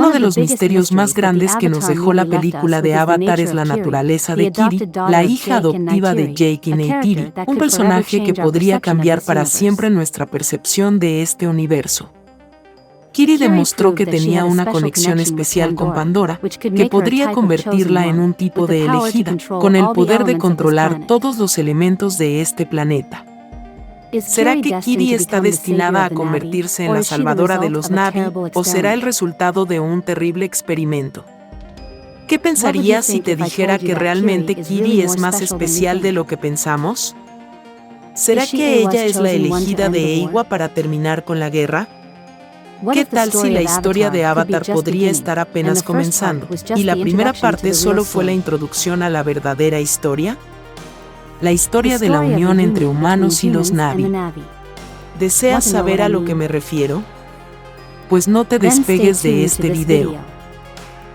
Uno de los misterios más grandes que nos dejó la película de Avatar es la naturaleza de Kiri, la hija adoptiva de Jake y Neytiri, un personaje que podría cambiar para siempre nuestra percepción de este universo. Kiri demostró que tenía una conexión especial con Pandora, que podría convertirla en un tipo de elegida, con el poder de controlar todos los elementos de este planeta. ¿Será que Kiri está destinada a convertirse en la salvadora de los Na'vi, o será el resultado de un terrible experimento? ¿Qué pensarías si te dijera que realmente Kiri es más especial de lo que pensamos? ¿Será que ella es la elegida de Eywa para terminar con la guerra? ¿Qué tal si la historia de Avatar podría estar apenas comenzando, y la primera parte solo fue la introducción a la verdadera historia? La historia de la unión entre humanos y los Na'vi. ¿Deseas saber a lo que me refiero? Pues no te despegues de este video.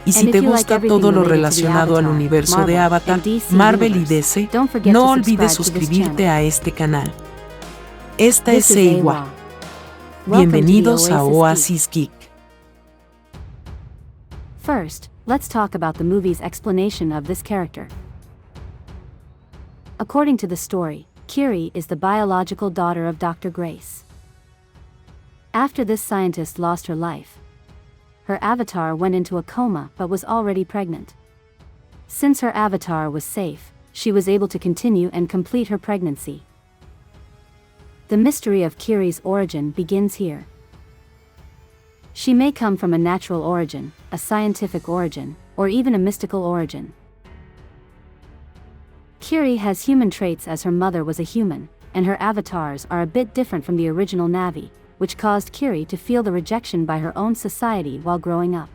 Y si te gusta todo lo relacionado al universo de Avatar, Marvel y DC, no olvides suscribirte a este canal. Esta es Eywa. Bienvenidos a Oasis Geek. First, let's talk about the movie's explanation of this character. According to the story, Kiri is the biological daughter of Dr. Grace. After this scientist lost her life, her avatar went into a coma but was already pregnant. Since her avatar was safe, she was able to continue and complete her pregnancy. The mystery of Kiri's origin begins here. She may come from a natural origin, a scientific origin, or even a mystical origin. Kiri has human traits as her mother was a human, and her avatars are a bit different from the original Na'vi, which caused Kiri to feel the rejection by her own society while growing up.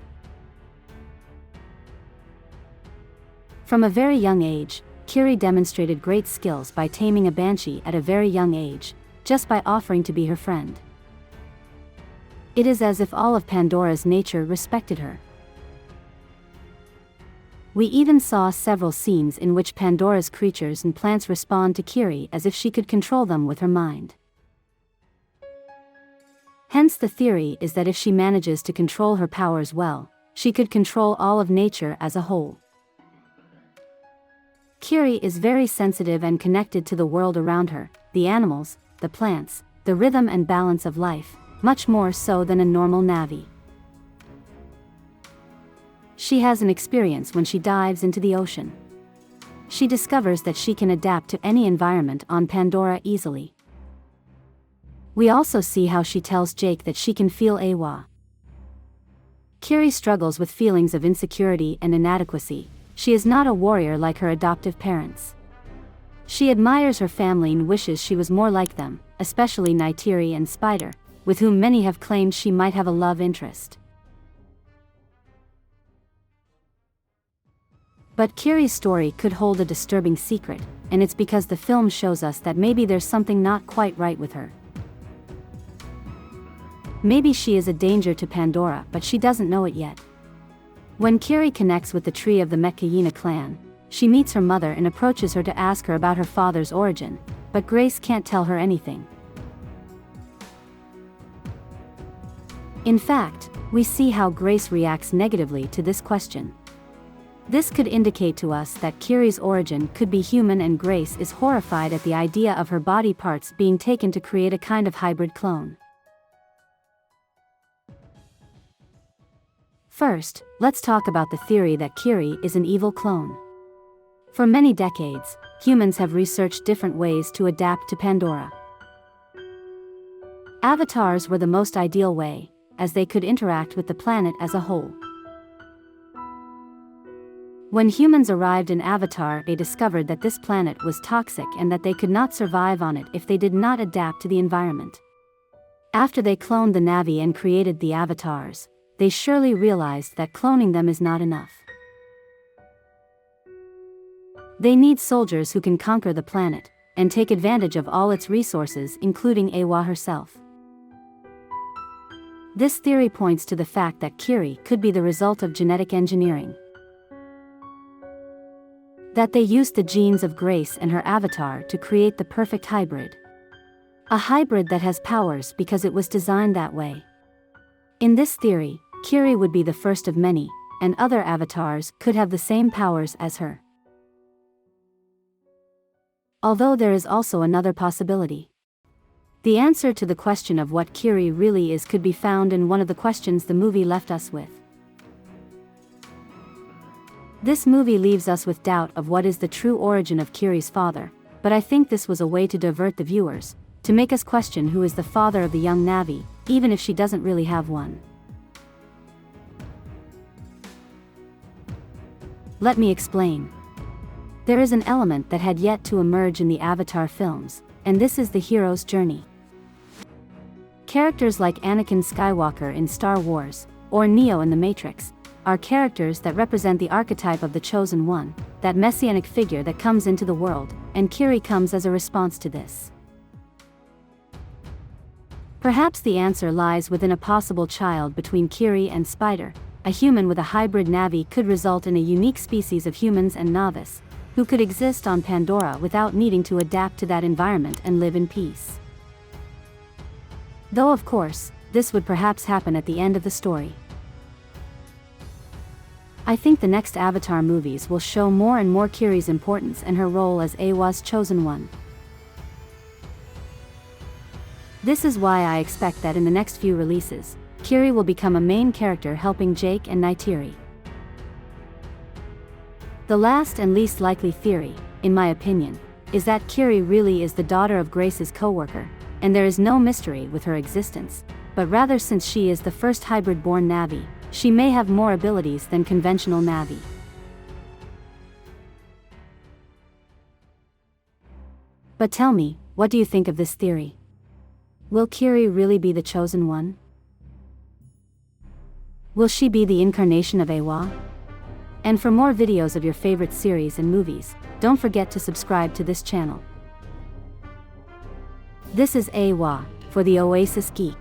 From a very young age, Kiri demonstrated great skills by taming a banshee at a very young age, just by offering to be her friend. It is as if all of Pandora's nature respected her. We even saw several scenes in which Pandora's creatures and plants respond to Kiri as if she could control them with her mind. Hence the theory is that if she manages to control her powers well, she could control all of nature as a whole. Kiri is very sensitive and connected to the world around her, the animals, the plants, the rhythm and balance of life, much more so than a normal Na'vi. She has an experience when she dives into the ocean. She discovers that she can adapt to any environment on Pandora easily. We also see how she tells Jake that she can feel Eywa. Kiri struggles with feelings of insecurity and inadequacy. She is not a warrior like her adoptive parents. She admires her family and wishes she was more like them, especially Neytiri and Spider, with whom many have claimed she might have a love interest. But Kiri's story could hold a disturbing secret, and it's because the film shows us that maybe there's something not quite right with her. Maybe she is a danger to Pandora, but she doesn't know it yet. When Kiri connects with the tree of the Metkayina clan, she meets her mother and approaches her to ask her about her father's origin, but Grace can't tell her anything. In fact, we see how Grace reacts negatively to this question. This could indicate to us that Kiri's origin could be human, and Grace is horrified at the idea of her body parts being taken to create a kind of hybrid clone. First, let's talk about the theory that Kiri is an evil clone. For many decades, humans have researched different ways to adapt to Pandora. Avatars were the most ideal way, as they could interact with the planet as a whole. When humans arrived in Avatar, they discovered that this planet was toxic and that they could not survive on it if they did not adapt to the environment. After they cloned the Na'vi and created the avatars, they surely realized that cloning them is not enough. They need soldiers who can conquer the planet, and take advantage of all its resources, including Eywa herself. This theory points to the fact that Kiri could be the result of genetic engineering. That they used the genes of Grace and her avatar to create the perfect hybrid. A hybrid that has powers because it was designed that way. In this theory, Kiri would be the first of many, and other avatars could have the same powers as her. Although there is also another possibility. The answer to the question of what Kiri really is could be found in one of the questions the movie left us with. This movie leaves us with doubt of what is the true origin of Kiri's father, but I think this was a way to divert the viewers, to make us question who is the father of the young Navi, even if she doesn't really have one. Let me explain. There is an element that had yet to emerge in the Avatar films, and this is the hero's journey. Characters like Anakin Skywalker in Star Wars, or Neo in The Matrix, are characters that represent the archetype of the Chosen One, that messianic figure that comes into the world, and Kiri comes as a response to this. Perhaps the answer lies within a possible child between Kiri and Spider. A human with a hybrid Navi could result in a unique species of humans and novice, who could exist on Pandora without needing to adapt to that environment and live in peace. Though of course, this would perhaps happen at the end of the story. I think the next Avatar movies will show more and more Kiri's importance and her role as Eywa's chosen one. This is why I expect that in the next few releases, Kiri will become a main character helping Jake and Neytiri. The last and least likely theory, in my opinion, is that Kiri really is the daughter of Grace's co-worker, and there is no mystery with her existence, but rather since she is the first hybrid-born Navi, she may have more abilities than conventional Navi. But tell me, what do you think of this theory? Will Kiri really be the chosen one? Will she be the incarnation of Eywa? And for more videos of your favorite series and movies, don't forget to subscribe to this channel. This is Eywa, for the Oasis Geek.